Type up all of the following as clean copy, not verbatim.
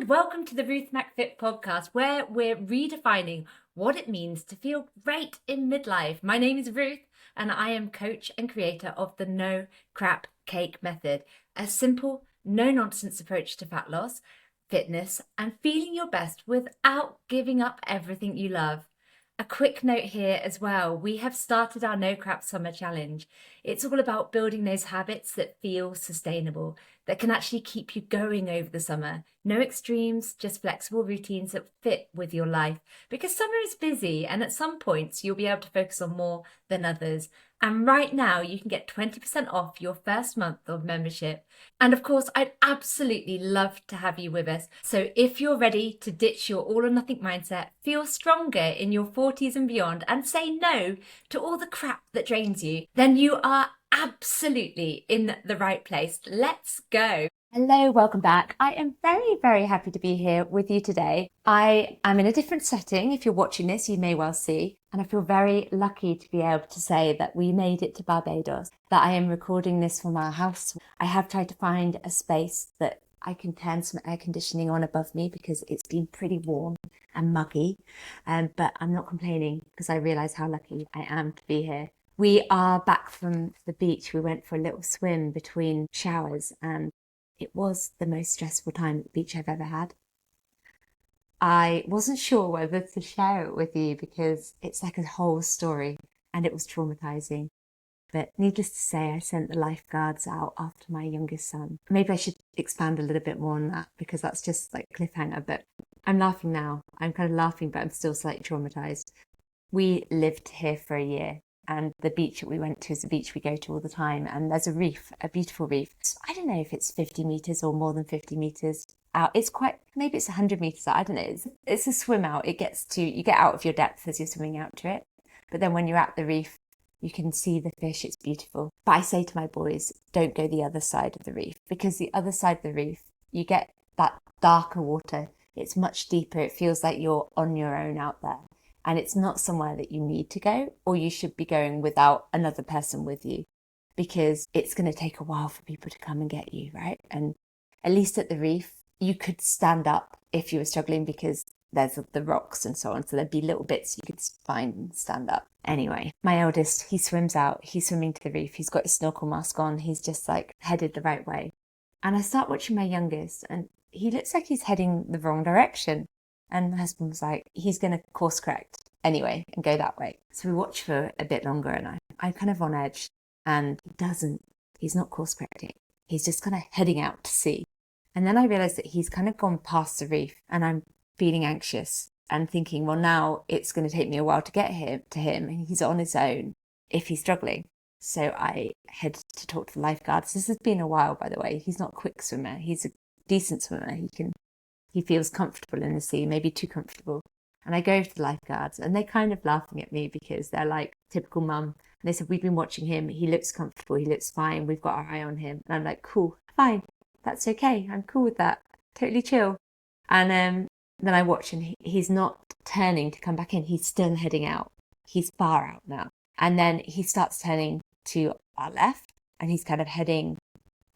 and welcome to the Ruth MacFit Podcast, where we're redefining what it means to feel great in midlife. My name is Ruth, and I am coach and creator of the No Crap Cake Method, a simple, no-nonsense approach to fat loss, fitness, and feeling your best without giving up everything you love. A quick note here as well, we have started our No Crap Summer Challenge. It's all about building those habits that feel sustainable, that can actually keep you going over the summer. No extremes, just flexible routines that fit with your life. Because summer is busy and at some points you'll be able to focus on more than others. And right now you can get 20% off your first month of membership. And of course, I'd absolutely love to have you with us. So if you're ready to ditch your all or nothing mindset, feel stronger in your 40s and beyond, and say no to all the crap that drains you, then you are absolutely in the right place. Let's go. Hello, welcome back. I am very, very happy to be here with you today. I am in a different setting. If you're watching this, you may well see, and I feel very lucky to be able to say that we made it to Barbados, that I am recording this from our house. I have tried to find a space that I can turn some air conditioning on above me because it's been pretty warm and muggy, but I'm not complaining because I realise how lucky I am to be here. We are back from the beach. We went for a little swim between showers and it was the most stressful time at the beach I've ever had. I wasn't sure whether to share it with you because it's like a whole story and it was traumatizing. But needless to say, I sent the lifeguards out after my youngest son. Maybe I should expand a little bit more on that because that's just like cliffhanger. But I'm laughing now. I'm kind of laughing, but I'm still slightly traumatized. We lived here for a year. And the beach that we went to is the beach we go to all the time. And there's a reef, a beautiful reef. So I don't know if it's 50 meters or more than 50 meters out. It's maybe it's 100 meters out. I don't know. It's a swim out. You get out of your depth as you're swimming out to it. But then when you're at the reef, you can see the fish. It's beautiful. But I say to my boys, don't go the other side of the reef, because the other side of the reef, you get that darker water. It's much deeper. It feels like you're on your own out there. And it's not somewhere that you need to go, or you should be going without another person with you, because it's going to take a while for people to come and get you, right? And at least at the reef, you could stand up if you were struggling because there's the rocks and so on. So there'd be little bits you could find and stand up. Anyway, my eldest, he swims out. He's swimming to the reef. He's got his snorkel mask on. He's just like headed the right way. And I start watching my youngest and he looks like he's heading the wrong direction. And my husband was like, he's going to course correct anyway and go that way. So we watch for a bit longer and I'm kind of on edge, and he's not course correcting. He's just kind of heading out to sea. And then I realized that he's kind of gone past the reef and I'm feeling anxious and thinking, well, now it's going to take me a while to get to him and he's on his own if he's struggling. So I head to talk to the lifeguards. This has been a while, by the way. He's not a quick swimmer. He's a decent swimmer. He feels comfortable in the sea, maybe too comfortable. And I go over to the lifeguards and they're kind of laughing at me because they're like, typical mum. And they said, we've been watching him. He looks comfortable. He looks fine. We've got our eye on him. And I'm like, cool, fine. That's okay. I'm cool with that. Totally chill. And then I watch and he's not turning to come back in. He's still heading out. He's far out now. And then he starts turning to our left and he's kind of heading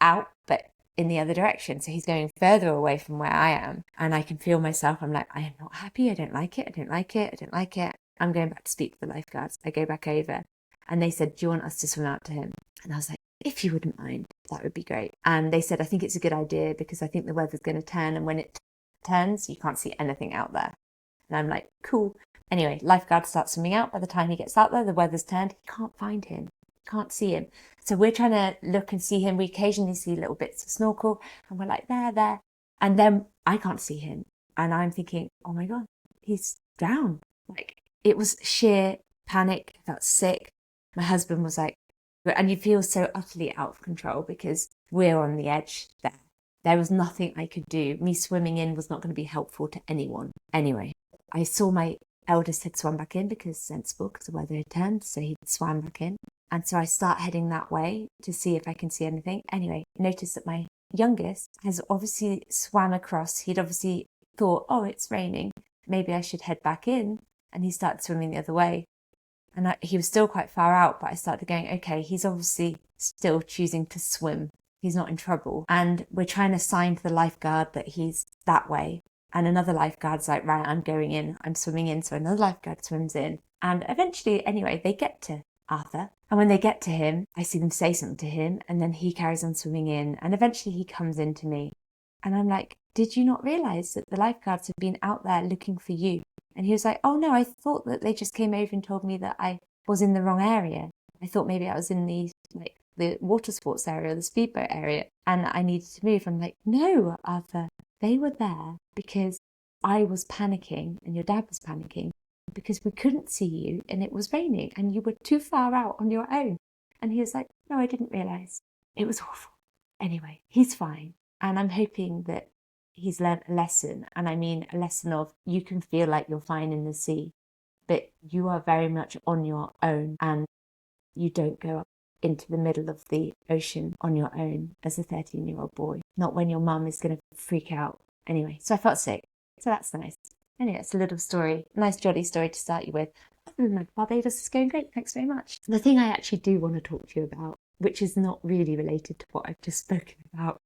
out, but in the other direction. So he's going further away from where I am. And I can feel myself. I'm like, I am not happy. I don't like it. I don't like it. I don't like it. I'm going back to speak to the lifeguards. I go back over and they said, do you want us to swim out to him? And I was like, if you wouldn't mind, that would be great. And they said, I think it's a good idea because I think the weather's going to turn. And when it turns, you can't see anything out there. And I'm like, cool. Anyway, lifeguard starts swimming out. By the time he gets out there, the weather's turned. He can't find him. Can't see him. So we're trying to look and see him. We occasionally see little bits of snorkel and we're like, there. And then I can't see him. And I'm thinking, oh my God, he's drowned. Like, it was sheer panic. I felt sick. My husband was like, and you feel so utterly out of control because we're on the edge there. There was nothing I could do. Me swimming in was not going to be helpful to anyone. Anyway, I saw my eldest had swum back in because sensible, because the weather had turned. So he swam back in. And so I start heading that way to see if I can see anything. Anyway, notice that my youngest has obviously swam across. He'd obviously thought, oh, it's raining. Maybe I should head back in. And he started swimming the other way. And he was still quite far out, but I started going, okay, he's obviously still choosing to swim he's not in trouble. And we're trying to sign to the lifeguard that he's that way. And another lifeguard's like, right, I'm going in, I'm swimming in. So another lifeguard swims in. And eventually, anyway, they get to Arthur. And when they get to him, I see them say something to him, and then he carries on swimming in. And eventually he comes into me. And I'm like, did you not realise that the lifeguards have been out there looking for you? And he was like, oh no, I thought that they just came over and told me that I was in the wrong area. I thought maybe I was in the water sports area, or the speedboat area, and I needed to move. I'm like, no, Arthur, they were there because I was panicking and your dad was panicking because we couldn't see you and it was raining and you were too far out on your own. And he was like, no, I didn't realise. It was awful. Anyway, he's fine. And I'm hoping that he's learnt a lesson. And I mean a lesson of, you can feel like you're fine in the sea, but you are very much on your own, and you don't go up into the middle of the ocean on your own as a 13-year-old boy. Not when your mum is going to freak out. Anyway, so I felt sick. So that's nice. Anyway, it's a little story, nice jolly story to start you with. Other than that, Barbados is going great. Thanks very much. The thing I actually do want to talk to you about, which is not really related to what I've just spoken about,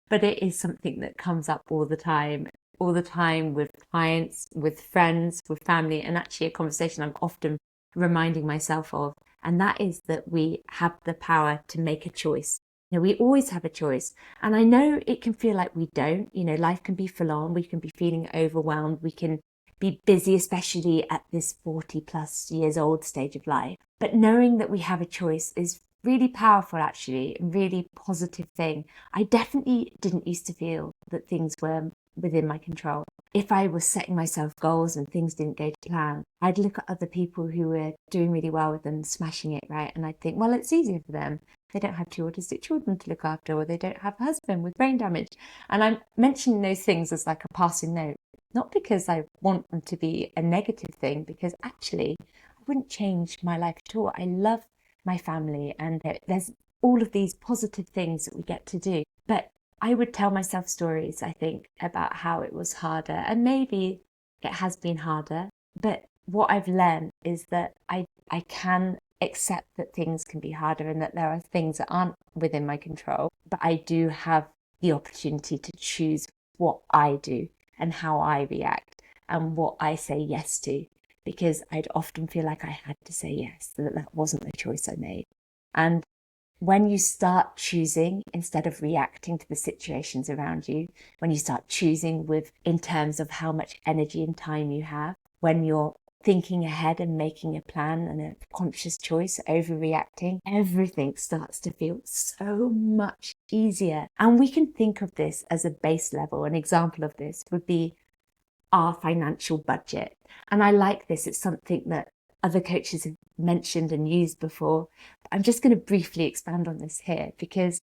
but it is something that comes up all the time with clients, with friends, with family, and actually a conversation I'm often reminding myself of. And that is that we have the power to make a choice. You know, we always have a choice. And I know it can feel like we don't. You know, life can be full on. We can be feeling overwhelmed. We can be busy, especially at this 40 plus years old stage of life. But knowing that we have a choice is really powerful, actually, a really positive thing. I definitely didn't used to feel that things were within my control. If I was setting myself goals and things didn't go to plan, I'd look at other people who were doing really well with them, smashing it, right? And I'd think, well, it's easier for them. They don't have 2 autistic children to look after, or they don't have a husband with brain damage. And I'm mentioning those things as like a passing note, not because I want them to be a negative thing, because actually I wouldn't change my life at all. I love my family, and there's all of these positive things that we get to do. But I would tell myself stories, I think, about how it was harder, and maybe it has been harder. But what I've learned is that I can accept that things can be harder and that there are things that aren't within my control. But I do have the opportunity to choose what I do and how I react and what I say yes to, because I'd often feel like I had to say yes, that wasn't the choice I made. And when you start choosing instead of reacting to the situations around you, when you start choosing in terms of how much energy and time you have, when you're thinking ahead and making a plan and a conscious choice over reacting, everything starts to feel so much easier. And we can think of this as a base level. An example of this would be our financial budget. And I like this. It's something that other coaches have mentioned and used before. I'm just going to briefly expand on this here, because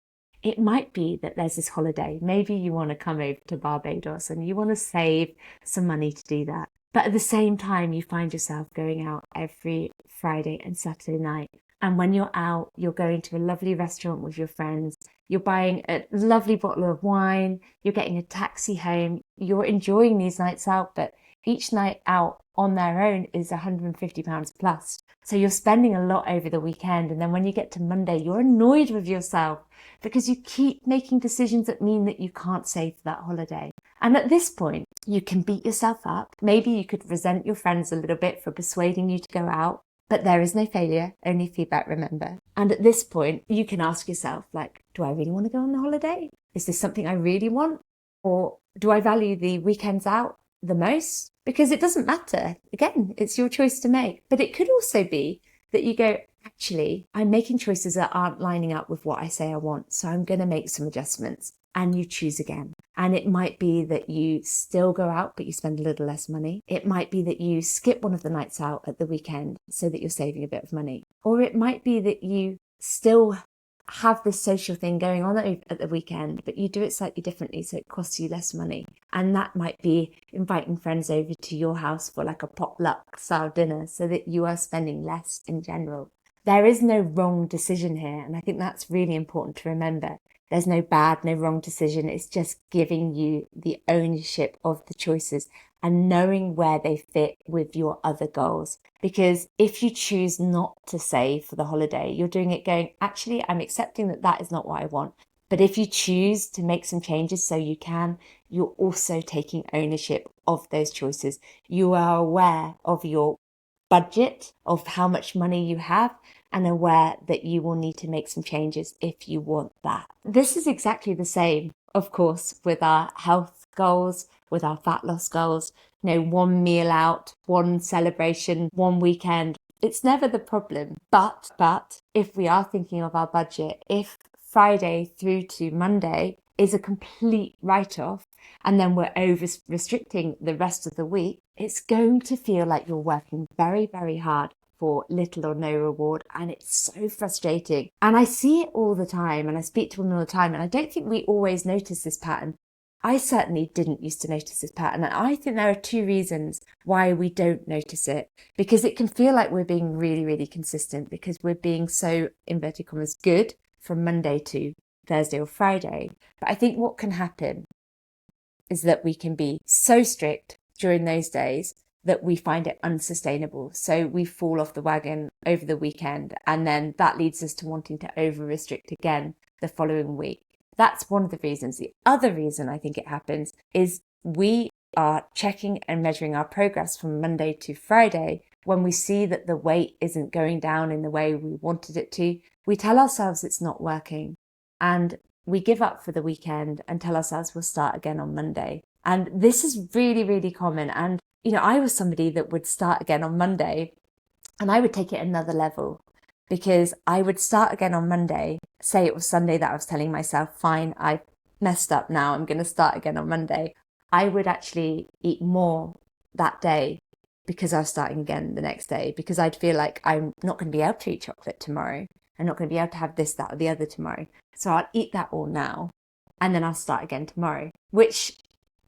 it might be that there's this holiday. Maybe you want to come over to Barbados and you want to save some money to do that. But at the same time, you find yourself going out every Friday and Saturday night. And when you're out, you're going to a lovely restaurant with your friends. You're buying a lovely bottle of wine. You're getting a taxi home. You're enjoying these nights out, but each night out on their own is £150 plus. So you're spending a lot over the weekend. And then when you get to Monday, you're annoyed with yourself because you keep making decisions that mean that you can't save for that holiday. And at this point, you can beat yourself up. Maybe you could resent your friends a little bit for persuading you to go out. But there is no failure, only feedback, remember. And at this point, you can ask yourself, like, do I really want to go on the holiday? Is this something I really want? Or do I value the weekends out the most? Because it doesn't matter. Again, it's your choice to make. But it could also be that you go, actually, I'm making choices that aren't lining up with what I say I want. So I'm going to make some adjustments. And you choose again. And it might be that you still go out, but you spend a little less money. It might be that you skip one of the nights out at the weekend so that you're saving a bit of money. Or it might be that you still have this social thing going on at the weekend, but you do it slightly differently so it costs you less money. And that might be inviting friends over to your house for like a potluck style dinner so that you are spending less in general. There is no wrong decision here, and I think that's really important to remember. There's no bad, no wrong decision. It's just giving you the ownership of the choices and knowing where they fit with your other goals. Because if you choose not to save for the holiday, you're doing it going, actually, I'm accepting that that is not what I want. But if you choose to make some changes so you can, you're also taking ownership of those choices. You are aware of your budget, of how much money you have, and aware that you will need to make some changes if you want that. This is exactly the same, of course, with our health goals, with our fat loss goals. One meal out, one celebration, one weekend. It's never the problem. But if we are thinking of our budget, if Friday through to Monday is a complete write-off, and then we're over restricting the rest of the week, it's going to feel like you're working very, very hard for little or no reward. And it's so frustrating. And I see it all the time, and I speak to women all the time. And I don't think we always notice this pattern. I certainly didn't used to notice this pattern. And I think there are two reasons why we don't notice it. Because it can feel like we're being really, really consistent, because we're being so, inverted commas, good from Monday to Thursday or Friday. But I think what can happen is that we can be so strict during those days that we find it unsustainable. So we fall off the wagon over the weekend, and then that leads us to wanting to over restrict again the following week. That's one of the reasons. The other reason I think it happens is we are checking and measuring our progress from Monday to Friday. When we see that the weight isn't going down in the way we wanted it to, we tell ourselves it's not working, and we give up for the weekend and tell ourselves we'll start again on Monday. And this is really, really common. And, I was somebody that would start again on Monday, and I would take it another level, because I would start again on Monday. Say it was Sunday that I was telling myself, fine, I messed up now, I'm going to start again on Monday. I would actually eat more that day because I was starting again the next day, because I'd feel like I'm not going to be able to eat chocolate tomorrow. I'm not going to be able to have this, that, or the other tomorrow. So I'll eat that all now, and then I'll start again tomorrow, which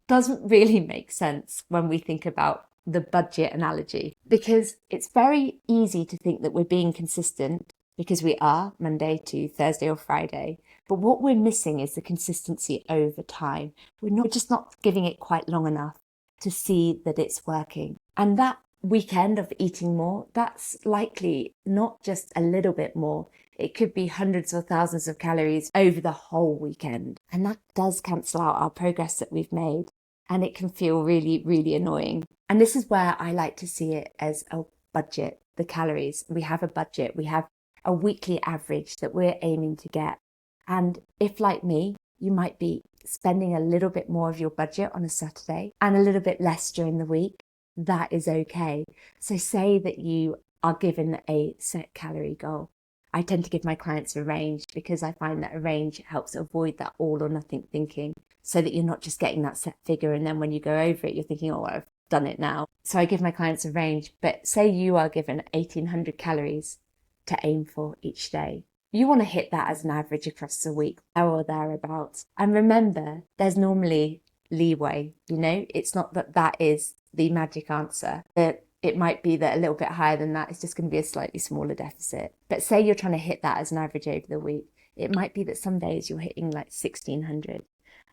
doesn't really make sense when we think about the budget analogy, because it's very easy to think that we're being consistent, because we are Monday to Thursday or Friday. But what we're missing is the consistency over time. We're just not giving it quite long enough to see that it's working. And that weekend of eating more, that's likely not just a little bit more. It could be hundreds or thousands of calories over the whole weekend. And that does cancel out our progress that we've made. And it can feel really, really annoying. And this is where I like to see it as a budget, the calories. We have a budget. We have a weekly average that we're aiming to get. And if, like me, you might be spending a little bit more of your budget on a Saturday and a little bit less during the week, that is okay. So say that you are given a set calorie goal. I tend to give my clients a range, because I find that a range helps avoid that all or nothing thinking, so that you're not just getting that set figure and then when you go over it, you're thinking, oh, I've done it now. So I give my clients a range, but say you are given 1,800 calories to aim for each day. You want to hit that as an average across the week, or thereabouts. And remember, there's normally leeway, it's not that that is the magic answer. It might be that a little bit higher than that is just going to be a slightly smaller deficit. But say you're trying to hit that as an average over the week. It might be that some days you're hitting like 1,600,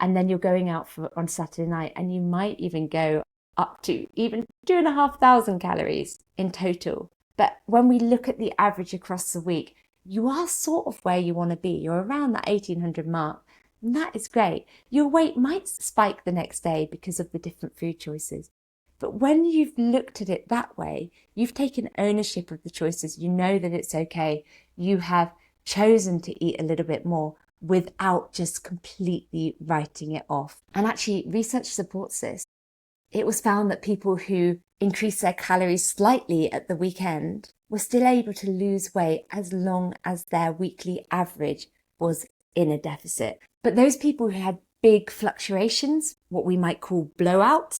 and then you're going out on Saturday night, and you might even go up to even 2,500 calories in total. But when we look at the average across the week, you are sort of where you want to be. You're around that 1,800 mark. And that is great. Your weight might spike the next day because of the different food choices. But when you've looked at it that way, you've taken ownership of the choices. You know that it's okay. You have chosen to eat a little bit more without just completely writing it off. And actually, research supports this. It was found that people who increased their calories slightly at the weekend were still able to lose weight as long as their weekly average was in a deficit. But those people who had big fluctuations, what we might call blowouts,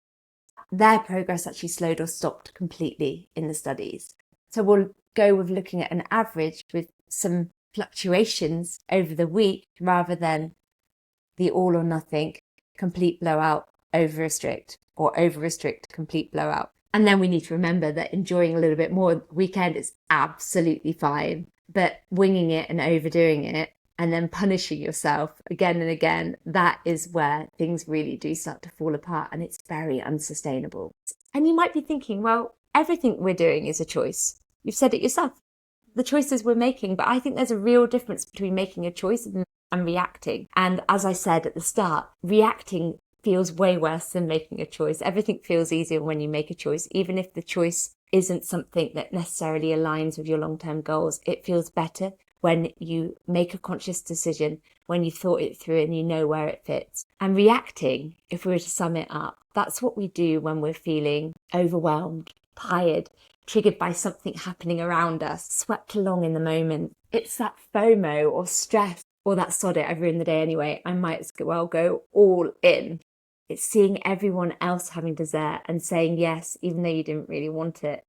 their progress actually slowed or stopped completely in the studies. So we'll go with looking at an average with some fluctuations over the week, rather than the all or nothing, complete blowout, over restrict, or over restrict, complete blowout. And then we need to remember that enjoying a little bit more weekend is absolutely fine, but winging it and overdoing it and then punishing yourself again and again, that is where things really do start to fall apart, and it's very unsustainable. And you might be thinking, well, everything we're doing is a choice. You've said it yourself. The choices we're making, but I think there's a real difference between making a choice and and reacting. And as I said at the start, reacting feels way worse than making a choice. Everything feels easier when you make a choice, even if the choice isn't something that necessarily aligns with your long-term goals. It feels better when you make a conscious decision, when you've thought it through and you know where it fits. And reacting, if we were to sum it up, that's what we do when we're feeling overwhelmed, tired, triggered by something happening around us, swept along in the moment. It's that FOMO or stress or that sod it, I've ruined the day anyway, I might as well go all in. It's seeing everyone else having dessert and saying yes, even though you didn't really want it,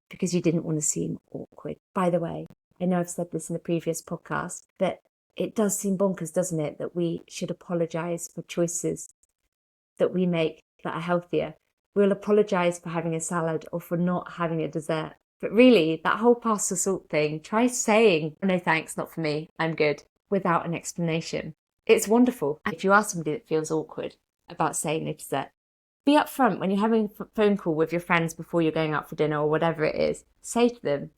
because you didn't want to seem awkward. By the way, I know I've said this in a previous podcast, but it does seem bonkers, doesn't it, that we should apologise for choices that we make that are healthier. We'll apologise for having a salad or for not having a dessert. But really, that whole pasta salt thing, try saying, no thanks, not for me, I'm good, without an explanation. It's wonderful. If you are somebody that feels awkward about saying no to dessert, be upfront when you're having a phone call with your friends before you're going out for dinner or whatever it is. Say to them,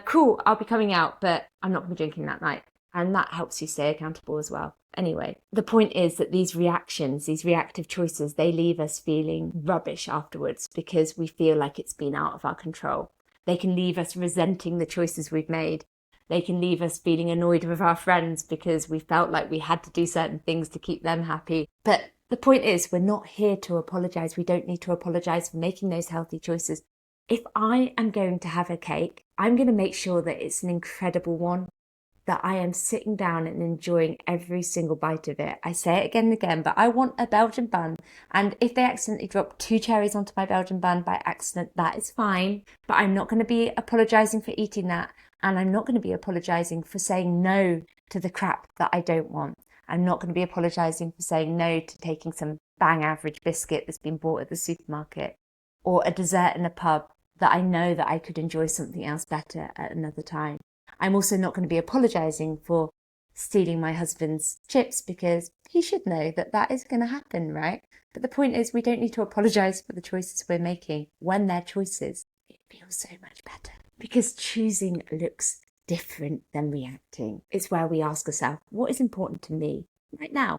cool, I'll be coming out, but I'm not going to be drinking that night. And that helps you stay accountable as well. Anyway, the point is that these reactions, these reactive choices, they leave us feeling rubbish afterwards because we feel like it's been out of our control. They can leave us resenting the choices we've made. They can leave us feeling annoyed with our friends because we felt like we had to do certain things to keep them happy. But the point is, we're not here to apologise. We don't need to apologise for making those healthy choices. If I am going to have a cake, I'm going to make sure that it's an incredible one, that I am sitting down and enjoying every single bite of it. I say it again and again, but I want a Belgian bun. And if they accidentally drop 2 cherries onto my Belgian bun by accident, that is fine. But I'm not going to be apologising for eating that. And I'm not going to be apologising for saying no to the crap that I don't want. I'm not going to be apologising for saying no to taking some bang average biscuit that's been bought at the supermarket or a dessert in a pub that I know that I could enjoy something else better at another time. I'm also not going to be apologising for stealing my husband's chips because he should know that that is going to happen, right? But the point is, we don't need to apologise for the choices we're making when they're choices. It feels so much better because choosing looks different than reacting. It's where we ask ourselves, what is important to me right now?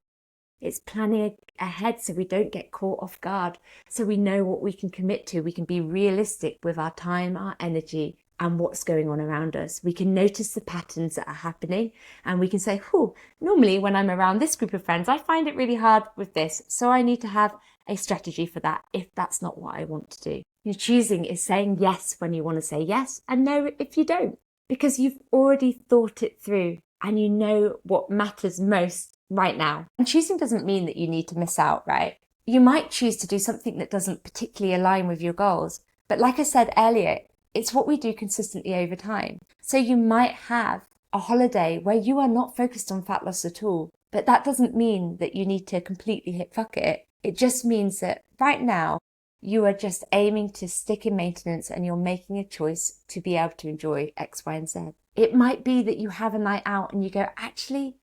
It's planning ahead so we don't get caught off guard, so we know what we can commit to. We can be realistic with our time, our energy, and what's going on around us. We can notice the patterns that are happening and we can say, normally when I'm around this group of friends, I find it really hard with this. So I need to have a strategy for that if that's not what I want to do. Choosing is saying yes when you want to say yes and no if you don't, because you've already thought it through and you know what matters most right now. And choosing doesn't mean that you need to miss out, right? You might choose to do something that doesn't particularly align with your goals. But like I said earlier, it's what we do consistently over time. So you might have a holiday where you are not focused on fat loss at all, but that doesn't mean that you need to completely hit fuck it. It just means that right now you are just aiming to stick in maintenance and you're making a choice to be able to enjoy X, Y, and Z. It might be that you have a night out and you go, actually,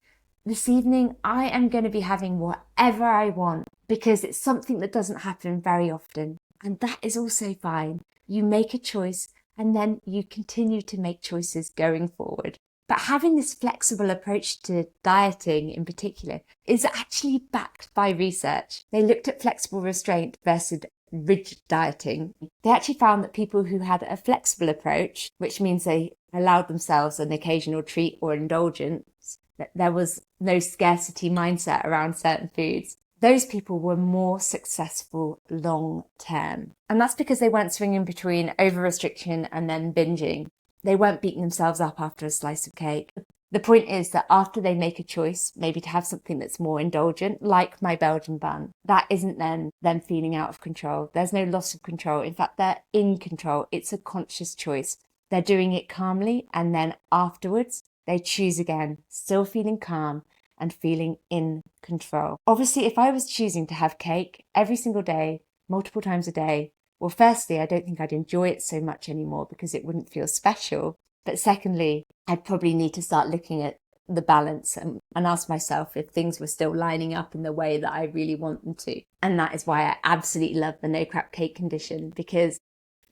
this evening I am going to be having whatever I want because it's something that doesn't happen very often. And that is also fine. You make a choice and then you continue to make choices going forward. But having this flexible approach to dieting in particular is actually backed by research. They looked at flexible restraint versus rigid dieting. They actually found that people who had a flexible approach, which means they allowed themselves an occasional treat or indulgence, that there was no scarcity mindset around certain foods, those people were more successful long term. And that's because they weren't swinging between over restriction and then binging. They weren't beating themselves up after a slice of cake. The point is that after they make a choice, maybe to have something that's more indulgent, like my Belgian bun, that isn't then them feeling out of control. There's no loss of control. In fact, they're in control. It's a conscious choice. They're doing it calmly, and then afterwards, they choose again, still feeling calm and feeling in control. Obviously, if I was choosing to have cake every single day, multiple times a day, well, firstly, I don't think I'd enjoy it so much anymore because it wouldn't feel special. But secondly, I'd probably need to start looking at the balance and ask myself if things were still lining up in the way that I really want them to. And that is why I absolutely love the no crap cake condition, because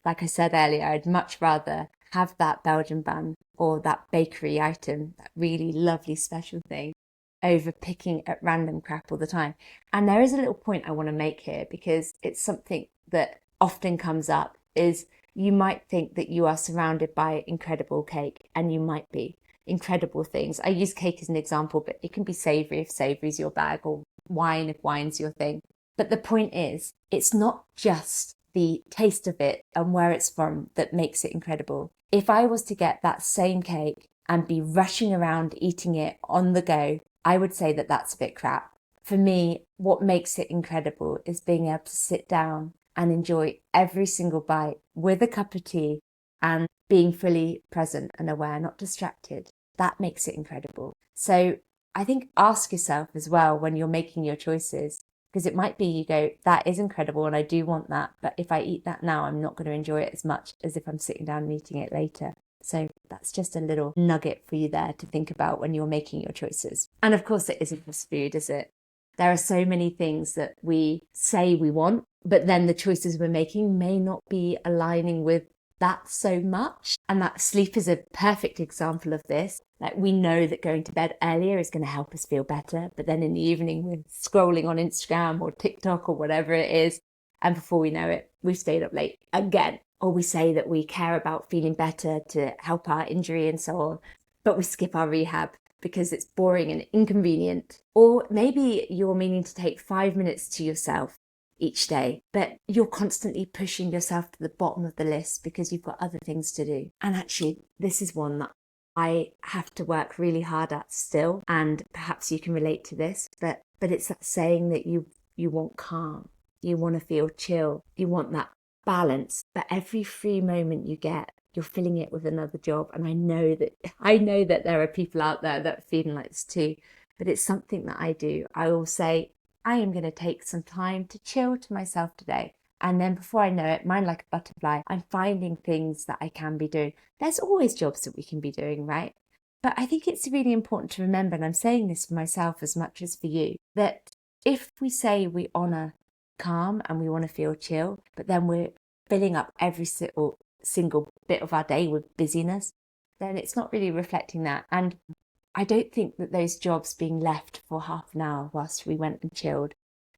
like I said earlier, I'd much rather have that Belgian bun or that bakery item, that really lovely special thing, over picking at random crap all the time. And there is a little point I want to make here, because it's something that often comes up, is you might think that you are surrounded by incredible cake, and you might be. Incredible things. I use cake as an example, but it can be savoury if savoury's your bag, or wine if wine's your thing. But the point is, it's not just the taste of it and where it's from that makes it incredible. If I was to get that same cake and be rushing around eating it on the go, I would say that that's a bit crap. For me, what makes it incredible is being able to sit down and enjoy every single bite with a cup of tea and being fully present and aware, not distracted. That makes it incredible. So I think ask yourself as well when you're making your choices, because it might be you go, that is incredible and I do want that, but if I eat that now, I'm not going to enjoy it as much as if I'm sitting down and eating it later. So that's just a little nugget for you there to think about when you're making your choices. And of course, it isn't just food, is it? There are so many things that we say we want, but then the choices we're making may not be aligning with that so much. And that sleep is a perfect example of this. Like, we know that going to bed earlier is going to help us feel better, but then in the evening we're scrolling on Instagram or TikTok or whatever it is, and before we know it, we've stayed up late again. Or we say that we care about feeling better to help our injury and so on, but we skip our rehab because it's boring and inconvenient. Or maybe you're meaning to take 5 minutes to yourself each day, but you're constantly pushing yourself to the bottom of the list because you've got other things to do. And actually, this is one that I have to work really hard at still, and perhaps you can relate to this, but it's that saying that you want calm, you want to feel chill, you want that balance, but every free moment you get, you're filling it with another job. And I know that there are people out there that are feeling like this too, but it's something that I do. I will say, I am going to take some time to chill to myself today. And then before I know it, mind like a butterfly, I'm finding things that I can be doing. There's always jobs that we can be doing, right? But I think it's really important to remember, and I'm saying this for myself as much as for you, that if we say we honour calm and we want to feel chill, but then we're filling up every single bit of our day with busyness, then it's not really reflecting that. And I don't think that those jobs being left for half an hour whilst we went and chilled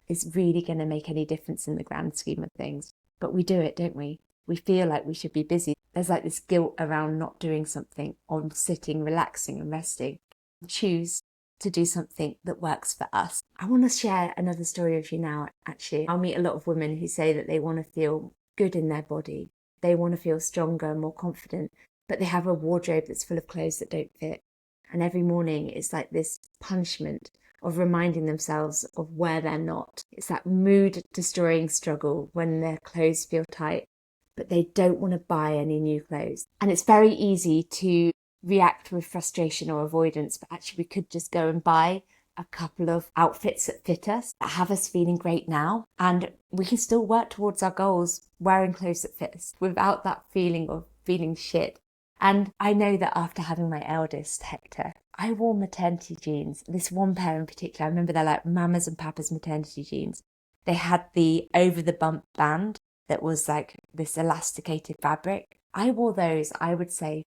is really going to make any difference in the grand scheme of things. But we do it, don't we? We feel like we should be busy. There's like this guilt around not doing something, on sitting, relaxing and resting. Choose to do something that works for us. I want to share another story with you now, actually. I'll meet a lot of women who say that they want to feel good in their body. They want to feel stronger and more confident, but they have a wardrobe that's full of clothes that don't fit. And every morning it's like this punishment of reminding themselves of where they're not. It's that mood-destroying struggle when their clothes feel tight, but they don't want to buy any new clothes. And it's very easy to react with frustration or avoidance, but actually we could just go and buy a couple of outfits that fit us, that have us feeling great now, and we can still work towards our goals wearing clothes that fit us without that feeling of feeling shit. And I know that after having my eldest, Hector, I wore maternity jeans. This one pair in particular, I remember they're like Mama's and Papa's maternity jeans. They had the over-the-bump band that was like this elasticated fabric. I wore those, I would say,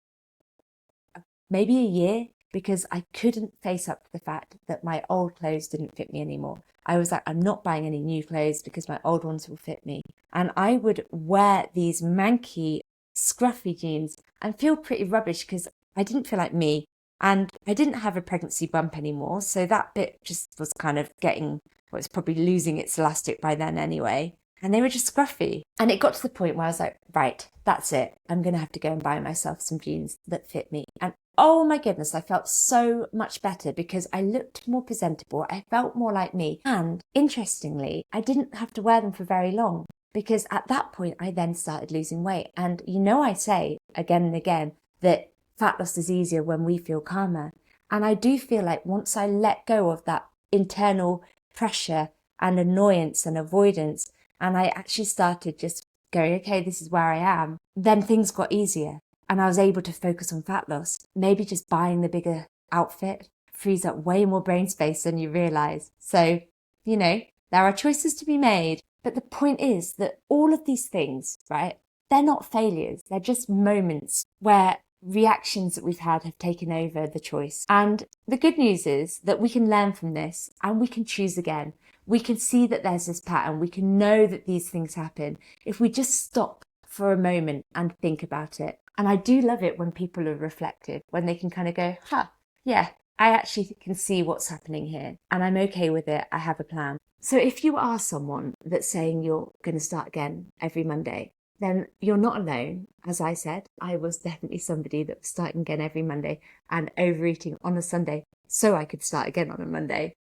maybe a year, because I couldn't face up to the fact that my old clothes didn't fit me anymore. I was like, I'm not buying any new clothes because my old ones will fit me. And I would wear these manky, scruffy jeans and feel pretty rubbish because I didn't feel like me. And I didn't have a pregnancy bump anymore. So that bit just was kind of getting, well, it's probably losing its elastic by then anyway. And they were just scruffy. And it got to the point where I was like, right, that's it. I'm going to have to go and buy myself some jeans that fit me. And oh my goodness, I felt so much better because I looked more presentable. I felt more like me. And interestingly, I didn't have to wear them for very long because at that point, I then started losing weight. And you know, I say again and again that fat loss is easier when we feel calmer. And I do feel like once I let go of that internal pressure and annoyance and avoidance, and I actually started just going, okay, this is where I am, then things got easier. And I was able to focus on fat loss. Maybe just buying the bigger outfit frees up way more brain space than you realize. So, you know, there are choices to be made. But the point is that all of these things, right, they're not failures. They're just moments where reactions that we've had have taken over the choice. And the good news is that we can learn from this and we can choose again. We can see that there's this pattern. We can know that these things happen if we just stop for a moment and think about it. And I do love it when people are reflective, when they can kind of go, yeah, I actually can see what's happening here and I'm okay with it. I have a plan. So if you are someone that's saying you're going to start again every Monday, then you're not alone. As I said, I was definitely somebody that was starting again every Monday and overeating on a Sunday so I could start again on a Monday.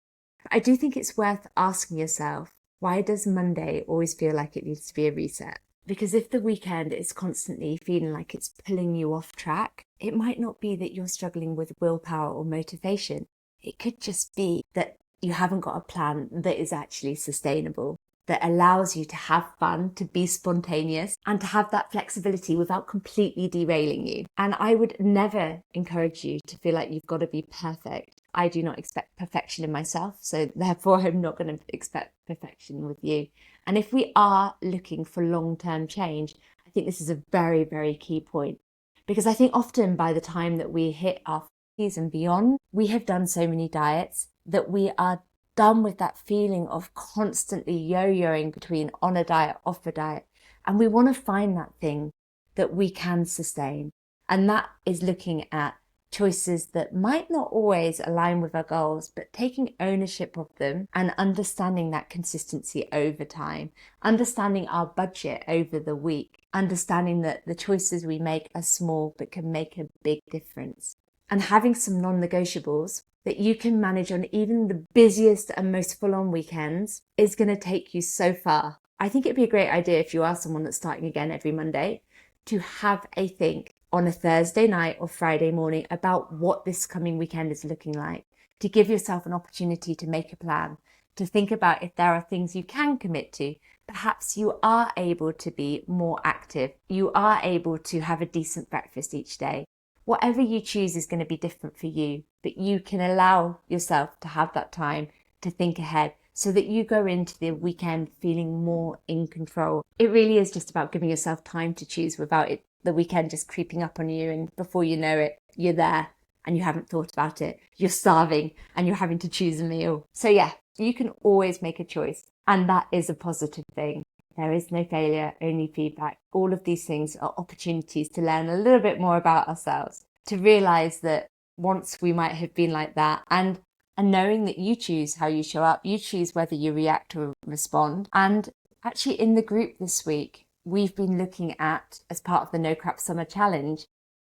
But I do think it's worth asking yourself, why does Monday always feel like it needs to be a reset? Because if the weekend is constantly feeling like it's pulling you off track, it might not be that you're struggling with willpower or motivation. It could just be that you haven't got a plan that is actually sustainable, that allows you to have fun, to be spontaneous, and to have that flexibility without completely derailing you. And I would never encourage you to feel like you've got to be perfect. I do not expect perfection in myself, so therefore I'm not going to expect perfection with you. And if we are looking for long-term change, I think this is a very, very key point. Because I think often by the time that we hit our 40s and beyond, we have done so many diets that we are done with that feeling of constantly yo-yoing between on a diet, off a diet. And we want to find that thing that we can sustain. And that is looking at choices that might not always align with our goals, but taking ownership of them and understanding that consistency over time, understanding our budget over the week, understanding that the choices we make are small but can make a big difference, and having some non-negotiables that you can manage on even the busiest and most full-on weekends is going to take you so far. I think it'd be a great idea if you are someone that's starting again every Monday to have a think on a Thursday night or Friday morning about what this coming weekend is looking like, to give yourself an opportunity to make a plan, to think about if there are things you can commit to. Perhaps you are able to be more active. You are able to have a decent breakfast each day. Whatever you choose is going to be different for you, but you can allow yourself to have that time to think ahead so that you go into the weekend feeling more in control. It really is just about giving yourself time to choose without the weekend just creeping up on you, and before you know it, you're there and you haven't thought about it. You're starving and you're having to choose a meal. So yeah, you can always make a choice, and that is a positive thing. There is no failure, only feedback. All of these things are opportunities to learn a little bit more about ourselves, to realize that once we might have been like that, and knowing that you choose how you show up, you choose whether you react or respond. And actually in the group this week, we've been looking at, as part of the No Crap Summer Challenge,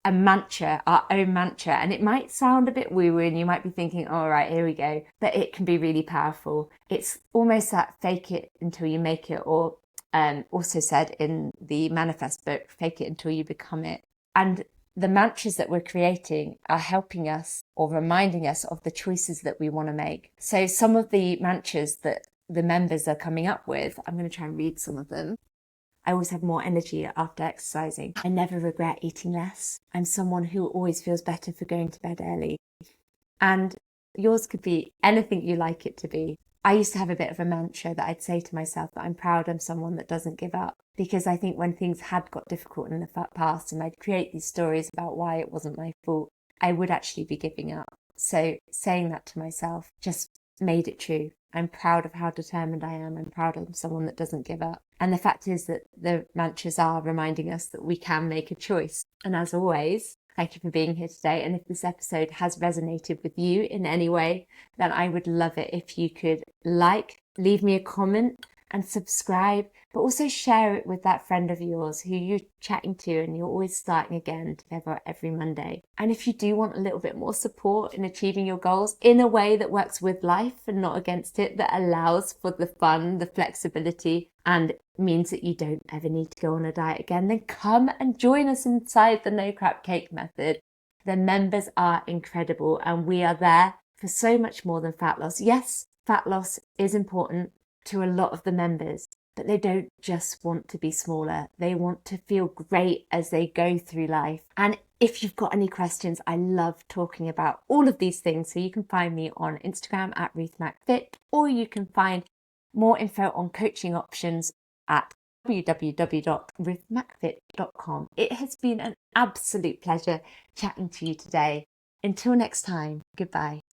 a mantra, our own mantra. And it might sound a bit woo-woo and you might be thinking, all right, here we go. But it can be really powerful. It's almost that fake it until you make it, or also said in the Manifest book, fake it until you become it. And the mantras that we're creating are helping us or reminding us of the choices that we want to make. So some of the mantras that the members are coming up with, I'm going to try and read some of them. I always have more energy after exercising. I never regret eating less. I'm someone who always feels better for going to bed early. And yours could be anything you like it to be. I used to have a bit of a mantra that I'd say to myself that I'm proud I'm someone that doesn't give up. Because I think when things had got difficult in the past and I'd create these stories about why it wasn't my fault, I would actually be giving up. So saying that to myself just made it true. I'm proud of how determined I am. I'm proud I'm someone that doesn't give up. And the fact is that the mantras are reminding us that we can make a choice. And as always, thank you for being here today. And if this episode has resonated with you in any way, then I would love it if you could leave me a comment and subscribe, but also share it with that friend of yours who you're chatting to and you're always starting again together every Monday. And if you do want a little bit more support in achieving your goals in a way that works with life and not against it, that allows for the fun, the flexibility, and means that you don't ever need to go on a diet again, then come and join us inside the No Crap Cake Method. The members are incredible and we are there for so much more than fat loss. Yes, fat loss is important to a lot of the members, but they don't just want to be smaller. They want to feel great as they go through life. And if you've got any questions, I love talking about all of these things. So you can find me on Instagram at Ruth MacFit, or you can find more info on coaching options at www.ruthmacfit.com. It has been an absolute pleasure chatting to you today. Until next time, goodbye.